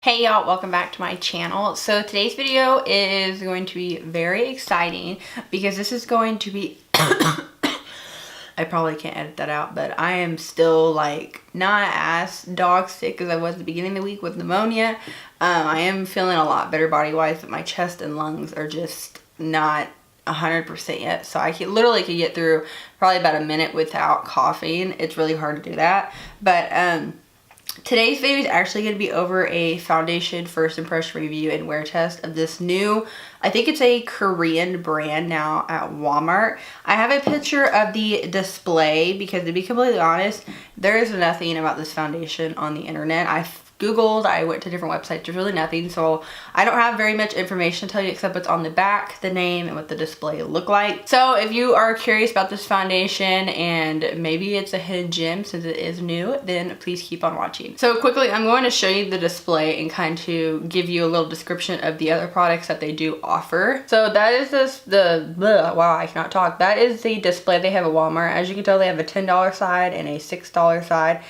Hey y'all, welcome back to my channel. So today's video is going to be very exciting because this is going to be I probably can't edit that out, but I am still like not as dog sick as I was at the beginning of the week with pneumonia. I am feeling a lot better body wise, but my chest and lungs are just not 100% yet. So I literally could get through probably about a minute without coughing. It's really hard to do that. But today's video is actually going to be over a foundation first impression review and wear test of this new, I think it's a Korean brand now at Walmart. I have a picture of the display because, to be completely honest, there is nothing about this foundation on the internet. I Googled, I went to different websites, there's really nothing, so I don't have very much information to tell you except what's on the back, the name, and what the display look like. So if you are curious about this foundation and maybe it's a hidden gem since it is new, then please keep on watching. So quickly, I'm going to show you the display and kind of give you a little description of the other products that they do offer. So that is wow, I cannot talk. That is the display they have at Walmart. As you can tell, they have a $10 side and a $6 side.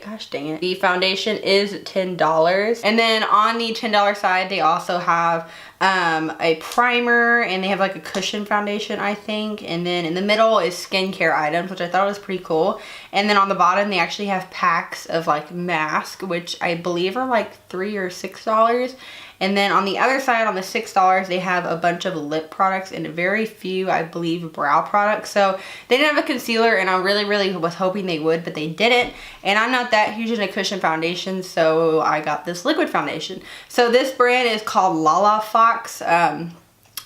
Gosh dang it, the foundation is $10, and then on the $10 side they also have a primer, and they have like a cushion foundation, I think, and then in the middle is skincare items, which I thought was pretty cool. And then on the bottom they actually have packs of like masks, which I believe are like $3 or $6. And then on the other side, on the $6, they have a bunch of lip products and very few, I believe, brow products. So they didn't have a concealer, and I really was hoping they would, but they didn't. And I'm not that huge into cushion foundation, so I got this liquid foundation. So this brand is called Lalafox.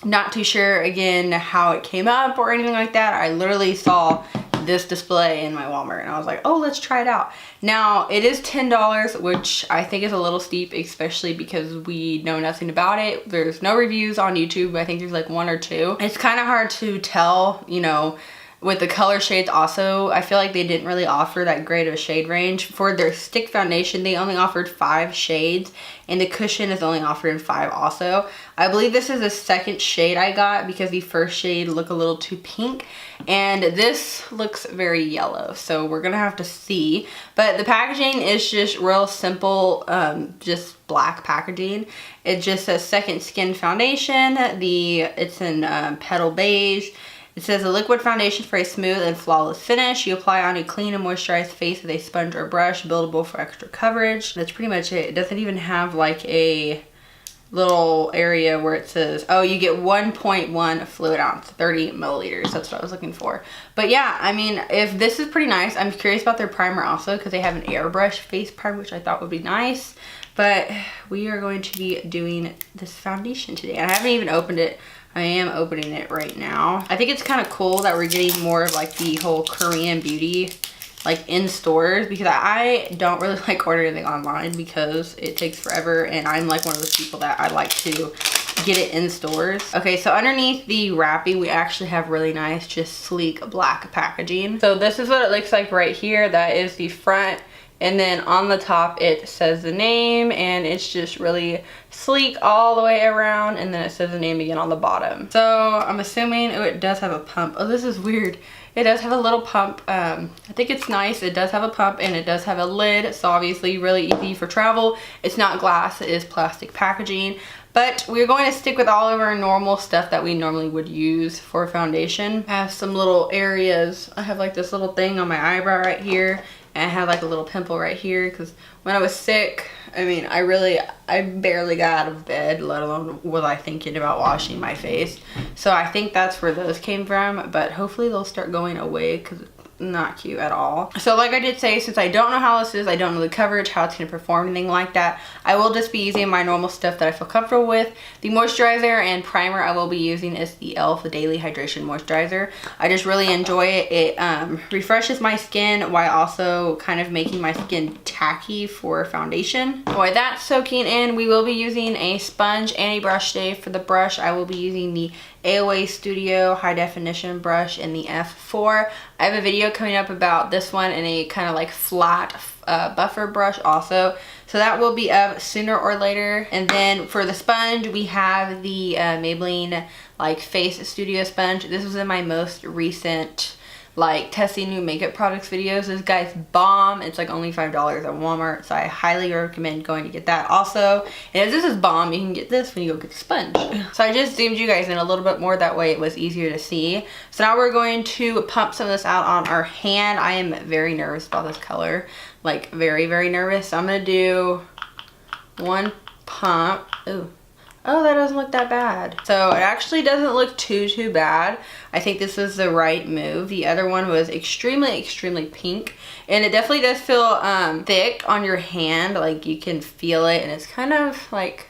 Not too sure, again, how it came up or anything like that. I literally saw this display in my Walmart and I was like, oh, let's try it out. Now it is $10, which I think is a little steep, especially because we know nothing about it. There's no reviews on YouTube. I think there's like one or two. It's kind of hard to tell, you know, with the color shades also. I feel like they didn't really offer that great of a shade range. For their stick foundation, they only offered 5 shades, and the cushion is only offered in 5 also. I believe this is the second shade I got because the first shade looked a little too pink, and this looks very yellow, so we're gonna have to see. But the packaging is just real simple, just black packaging. It just says Second Skin Foundation. It's in petal beige. It says a liquid foundation for a smooth and flawless finish. You apply on a clean and moisturized face with a sponge or brush, buildable for extra coverage. That's pretty much it. It doesn't even have like a little area where it says, oh, you get 1.1 fluid ounce, 30 milliliters. That's what I was looking for. But yeah, I mean, if this is pretty nice. I'm curious about their primer also because they have an airbrush face primer, which I thought would be nice. But we are going to be doing this foundation today. I haven't even opened it. I am opening it right now. I think it's kind of cool that we're getting more of like the whole Korean beauty like in stores, because I don't really like ordering anything online because it takes forever, and I'm like one of those people that I like to get it in stores. Okay, so underneath the wrapping we actually have really nice, just sleek black packaging. So this is what it looks like right here. That is the front. And then on the top it says the name, and it's just really sleek all the way around, and then it says the name again on the bottom. So I'm assuming, oh, it does have a pump. Oh, this is weird. It does have a little pump. I think it's nice. It does have a pump and it does have a lid, so obviously really easy for travel. It's not glass, it is plastic packaging. But we're going to stick with all of our normal stuff that we normally would use for foundation. I have some little areas. I have like this little thing on my eyebrow right here. And I had like a little pimple right here because when I was sick, I mean, I barely got out of bed, let alone was I thinking about washing my face. So I think that's where those came from, but hopefully they'll start going away because it's not cute at all. So like I did say, since I don't know how this is, I don't know the coverage, how it's going to perform, anything like that, I will just be using my normal stuff that I feel comfortable with. The moisturizer and primer I will be using is the e.l.f. Daily Hydration Moisturizer. I just really enjoy it. It refreshes my skin while also kind of making my skin tacky for foundation. While that's soaking in, we will be using a sponge and a brush today. For the brush, I will be using the AOA Studio High Definition brush in the F4. I have a video coming up about this one in a kind of like flat buffer brush also. So that will be up sooner or later. And then for the sponge, we have the Maybelline like Face Studio sponge. This was in my most recent like testing new makeup products videos. This guy's bomb. It's like only $5 at Walmart, so I highly recommend going to get that. Also, and if this is bomb, you can get this when you go get the sponge. So I just zoomed you guys in a little bit more, that way it was easier to see. So now we're going to pump some of this out on our hand. I am very nervous about this color, like very, very nervous. So I'm gonna do one pump. Ooh. Oh, that doesn't look that bad. So it actually doesn't look too bad. I think this is the right move. The other one was extremely pink, and it definitely does feel thick on your hand. Like you can feel it, and it's kind of like,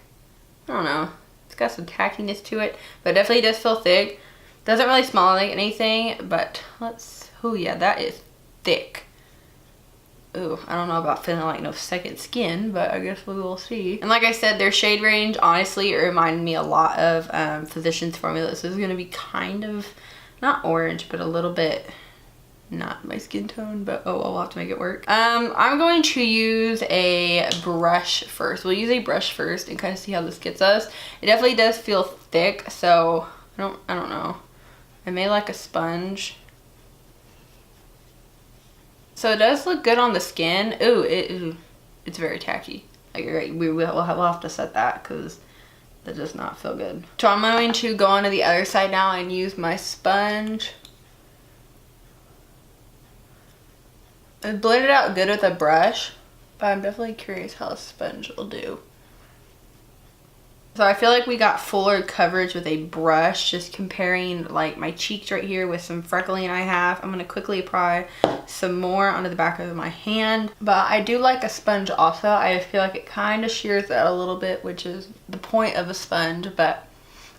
I don't know, it's got some tackiness to it, but it definitely does feel thick. Doesn't really smell like anything, but let's, oh yeah, that is thick. Ooh, I don't know about feeling like no second skin, but I guess we will see. And like I said, their shade range, honestly, it reminded me a lot of Physicians Formula. This is going to be kind of, not orange, but a little bit, not my skin tone, but oh, I'll have to make it work. I'm going to use a brush first. We'll use a brush first and kind of see how this gets us. It definitely does feel thick, so I don't know. I may like a sponge. So it does look good on the skin. Ooh, it's very tacky. Like, you're right, we'll have to set that because that does not feel good. So I'm going to go on to the other side now and use my sponge. I blended it out good with a brush, but I'm definitely curious how a sponge will do. So I feel like we got fuller coverage with a brush, just comparing like my cheeks right here with some freckling I have. I'm gonna quickly apply some more onto the back of my hand, but I do like a sponge also. I feel like it kind of shears out a little bit, which is the point of a sponge, but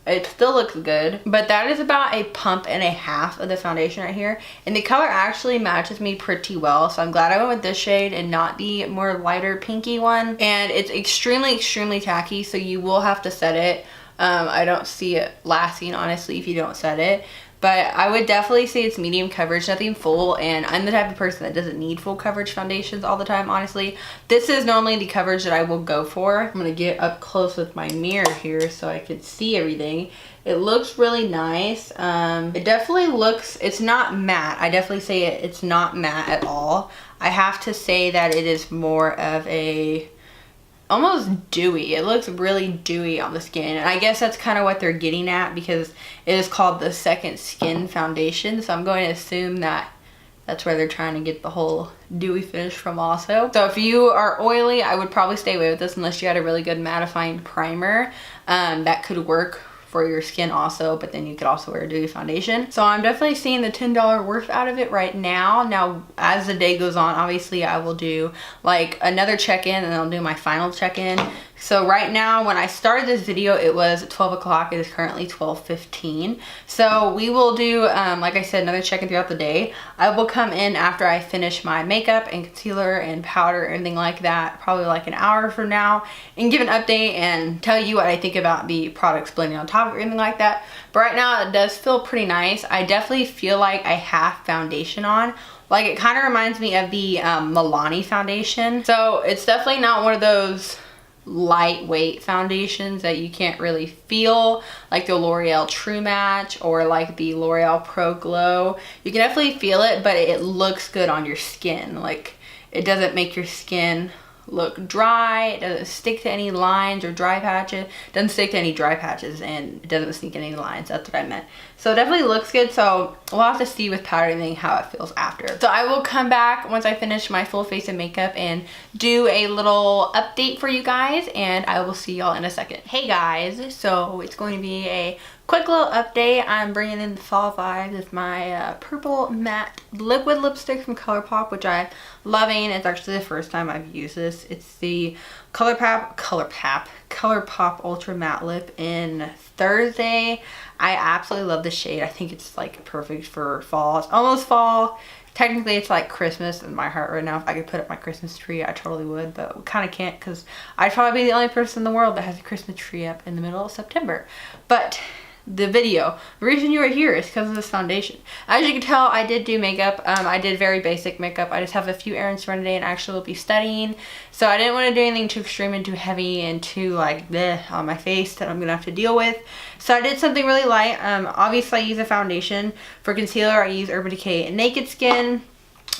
it still looks good. But that is about a pump and a half of the foundation right here, and the color actually matches me pretty well, so I'm glad I went with this shade and not the more lighter pinky one. And it's extremely tacky, so you will have to set it. I don't see it lasting, honestly, if you don't set it. But I would definitely say it's medium coverage, nothing full, and I'm the type of person that doesn't need full coverage foundations all the time, honestly. This is normally the coverage that I will go for. I'm gonna get up close with my mirror here so I can see everything. It looks really nice. It definitely looks, it's not matte. I definitely say it's not matte at all. I have to say that it is more of a, almost dewy. It looks really dewy on the skin, and I guess that's kind of what they're getting at because it is called the second skin foundation, so I'm going to assume that that's where they're trying to get the whole dewy finish from also. So if you are oily, I would probably stay away with this unless you had a really good mattifying primer. That could work for your skin also, but then you could also wear a dewy foundation. So I'm definitely seeing the $10 worth out of it right now. Now, as the day goes on, obviously I will do like another check-in, and I'll do my final check-in. So right now, when I started this video, it was 12 o'clock. It is currently 12:15. So we will do, like I said, another check-in throughout the day. I will come in after I finish my makeup and concealer and powder, everything like that, probably like an hour from now, and give an update and tell you what I think about the products blending on top or anything like that. But right now, it does feel pretty nice. I definitely feel like I have foundation on. Like, it kind of reminds me of the Milani foundation. So it's definitely not one of those lightweight foundations that you can't really feel, like the L'Oreal True Match or like the L'Oreal Pro Glow. You can definitely feel it, but it looks good on your skin. Like, it doesn't make your skin look dry. It doesn't stick to any lines or dry patches. It doesn't stick to any dry patches, and it doesn't sneak in any lines. That's what I meant. So it definitely looks good. So we'll have to see with powder and everything how it feels after. So I will come back once I finish my full face of makeup and do a little update for you guys, and I will see y'all in a second. Hey guys, so it's going to be a quick little update. I'm bringing in the fall vibes with my purple matte liquid lipstick from ColourPop, which I'm loving. It's actually the first time I've used this. It's the ColourPop Ultra Matte Lip in Thursday. I absolutely love the shade. I think it's like perfect for fall. It's almost fall. Technically, it's like Christmas in my heart right now. If I could put up my Christmas tree, I totally would, but we kind of can't because I'd probably be the only person in the world that has a Christmas tree up in the middle of September. But the video. The reason you are here is because of this foundation. As you can tell, I did do makeup. I did very basic makeup. I just have a few errands to run today and actually will be studying. So I didn't want to do anything too extreme and too heavy and too like bleh on my face that I'm going to have to deal with. So I did something really light. Obviously I use a foundation. For concealer, I use Urban Decay Naked Skin.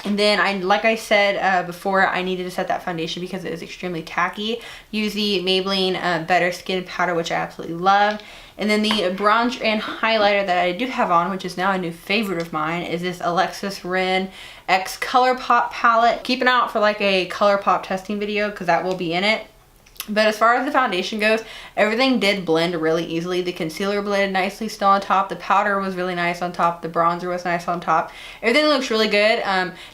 And then like I said before, I needed to set that foundation because it is extremely tacky. Use the Maybelline Better Skin Powder, which I absolutely love. And then the bronzer and highlighter that I do have on, which is now a new favorite of mine, is this Alexis Ren X ColourPop palette. Keep an eye out for like a ColourPop testing video because that will be in it. But as far as the foundation goes, everything did blend really easily. The concealer blended nicely still on top. The powder was really nice on top. The bronzer was nice on top. Everything looks really good.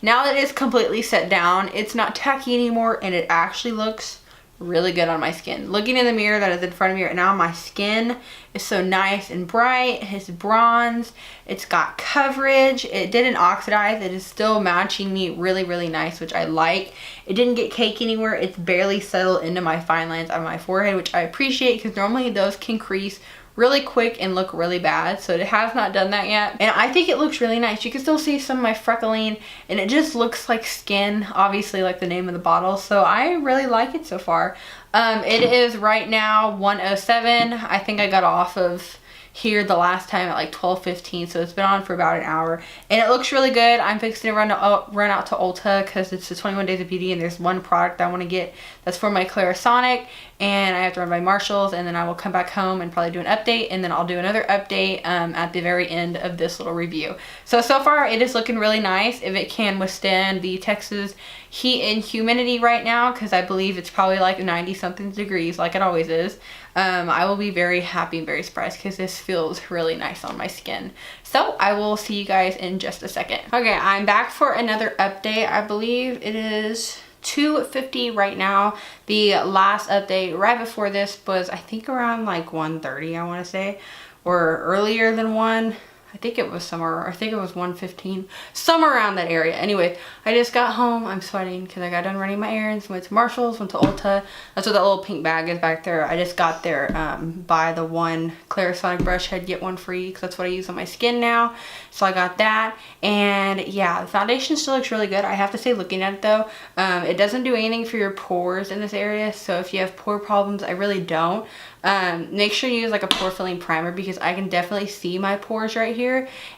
Now that it's completely set down, it's not tacky anymore, and it actually looks really good on my skin. Looking in the mirror that is in front of me right now, my skin is so nice and bright. It's bronze. It's got coverage. It didn't oxidize. It is still matching me really, really nice, which I like. It didn't get cake anywhere. It's barely settled into my fine lines on my forehead, which I appreciate because normally those can crease really quick and look really bad. So it has not done that yet, and I think it looks really nice. You can still see some of my freckling, and it just looks like skin, obviously, like the name of the bottle. So I really like it so far. It is right now 1:07. I think I got off of here the last time at like 12:15, so it's been on for about an hour, and it looks really good. I'm fixing to run out to Ulta because it's the 21 Days of Beauty, and there's one product I want to get that's for my Clarisonic, and I have to run by Marshall's, and then I will come back home and probably do an update, and then I'll do another update at the very end of this little review. So far it is looking really nice. If it can withstand the Texas heat and humidity right now, because I believe it's probably like 90 something degrees like it always is, I will be very happy and very surprised because this feels really nice on my skin. So I will see you guys in just a second. Okay, I'm back for another update. I believe it is 2:50 right now. The last update right before this was I think around like 1:30, I want to say, or earlier than 1. I think it was somewhere, I think it was 1:15, somewhere around that area. Anyway, I just got home. I'm sweating because I got done running my errands, went to Marshall's, went to Ulta. That's what that little pink bag is back there. I just got there buy the one Clarisonic brush head, get one free, because that's what I use on my skin now. So I got that, and yeah, the foundation still looks really good. I have to say, looking at it though, it doesn't do anything for your pores in this area. So if you have pore problems, I really don't. Make sure you use like a pore filling primer because I can definitely see my pores right here.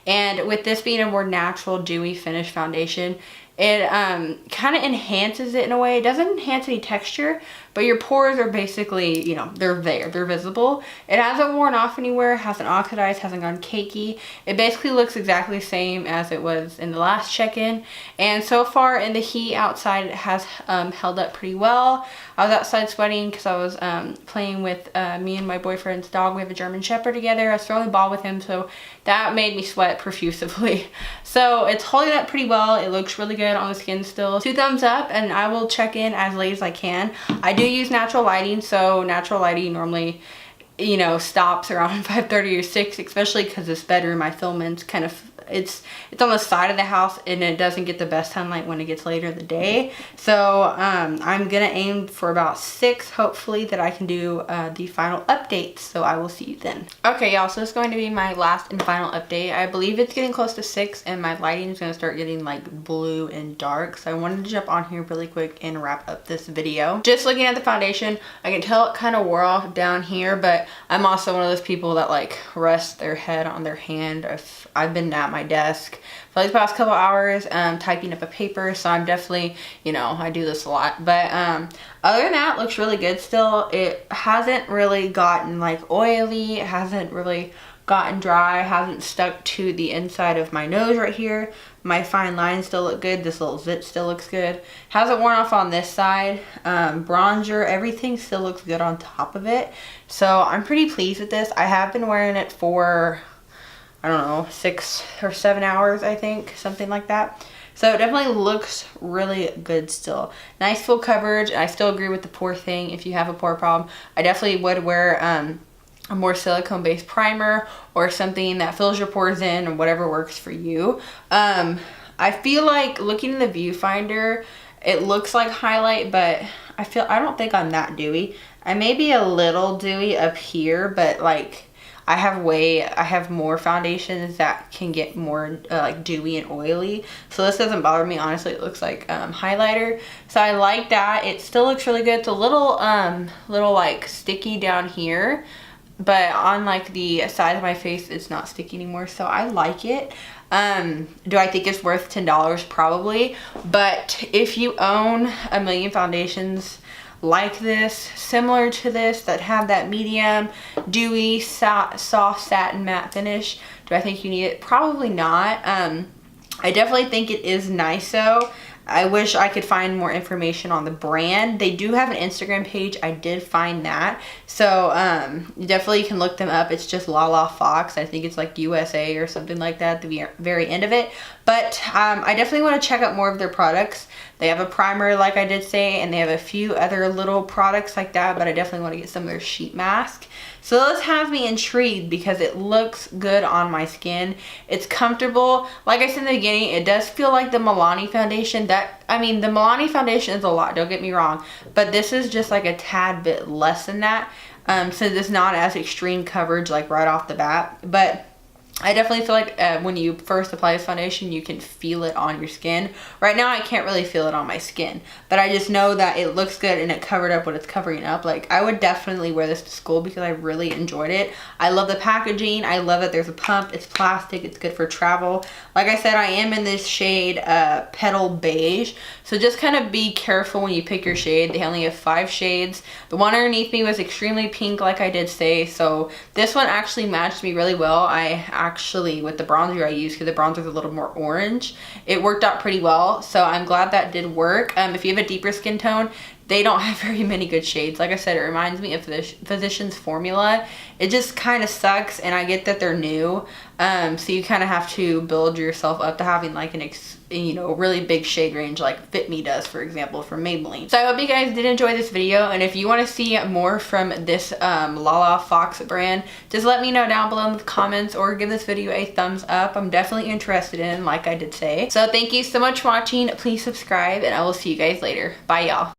And with this being a more natural dewy finish foundation, it kind of enhances it in a way. It doesn't enhance any texture, but your pores are basically, you know, they're visible. It hasn't worn off anywhere, hasn't oxidized, hasn't gone cakey. It basically looks exactly the same as it was in the last check-in. And so far in the heat outside, it has held up pretty well. I was outside sweating because I was playing with me and my boyfriend's dog. We have a German Shepherd together. I was throwing the ball with him, so that made me sweat profusely. So it's holding up pretty well. It looks really good on the skin still. 2 thumbs up, and I will check in as late as I can. I do use natural lighting, so natural lighting normally, you know, stops around 5:30 or 6, especially because this bedroom I film in's kind of, it's on the side of the house, and it doesn't get the best sunlight when it gets later in the day. So I'm gonna aim for about 6, hopefully, that I can do the final update. So I will see you then. Okay, y'all, so this is going to be my last and final update. I believe it's getting close to 6, and my lighting is gonna start getting like blue and dark. So I wanted to jump on here really quick and wrap up this video. Just looking at the foundation, I can tell it kind of wore off down here, but I'm also one of those people that like rest their head on their hand. I've been at my desk for like the past couple hours typing up a paper, so I'm definitely, you know, I do this a lot. But other than that, it looks really good still. It hasn't really gotten like oily, it hasn't really gotten dry, hasn't stuck to the inside of my nose right here. My fine lines still look good. This little zit still looks good. Hasn't worn off on this side. Bronzer, everything still looks good on top of it. So I'm pretty pleased with this. I have been wearing it for, I don't know, 6 or 7 hours, I think, something like that. So it definitely looks really good still. Nice full coverage. I still agree with the pore thing. If you have a pore problem, I definitely would wear a more silicone based primer or something that fills your pores in, or whatever works for you. I feel like looking in the viewfinder, it looks like highlight, but I don't think I'm that dewy. I may be a little dewy up here, but like I have more foundations that can get more like dewy and oily. So this doesn't bother me. Honestly, it looks like highlighter. So I like that. It still looks really good. It's a little like sticky down here, but on like the side of my face, it's not sticky anymore. So I like it. Do I think it's worth $10? Probably. But if you own a million foundations like this, similar to this, that have that medium, dewy, soft, satin matte finish, do I think you need it? Probably not. I definitely think it is nice though. I wish I could find more information on the brand. They do have an Instagram page. I did find that. So you definitely can look them up. It's just Lalafox. I think it's like USA or something like that at the very end of it. But I definitely want to check out more of their products. They have a primer, like I did say, and they have a few other little products like that, but I definitely want to get some of their sheet mask. So this has me intrigued because it looks good on my skin. It's comfortable. Like I said in the beginning, it does feel like the Milani foundation. The Milani foundation is a lot, don't get me wrong, but this is just like a tad bit less than that. So it's not as extreme coverage like right off the bat, but I definitely feel like when you first apply this foundation, you can feel it on your skin. Right now, I can't really feel it on my skin, but I just know that it looks good and it covered up what it's covering up. Like, I would definitely wear this to school because I really enjoyed it. I love the packaging. I love that there's a pump. It's plastic. It's good for travel. Like I said, I am in this shade Petal Beige, so just kind of be careful when you pick your shade. They only have 5 shades. The one underneath me was extremely pink, like I did say, so this one actually matched me really well. Actually, with the bronzer I used, because the bronzer is a little more orange, it worked out pretty well, so I'm glad that did work. If you have a deeper skin tone, they don't have very many good shades. Like I said, it reminds me of the Physicians Formula. It just kind of sucks, and I get that they're new, so you kind of have to build yourself up to having like an really big shade range like Fit Me does, for example, from Maybelline. So I hope you guys did enjoy this video, and if you want to see more from this Lalafox brand, just let me know down below in the comments or give this video a thumbs up. I'm definitely interested in, like I did say. So thank you so much for watching. Please subscribe, and I will see you guys later. Bye, y'all.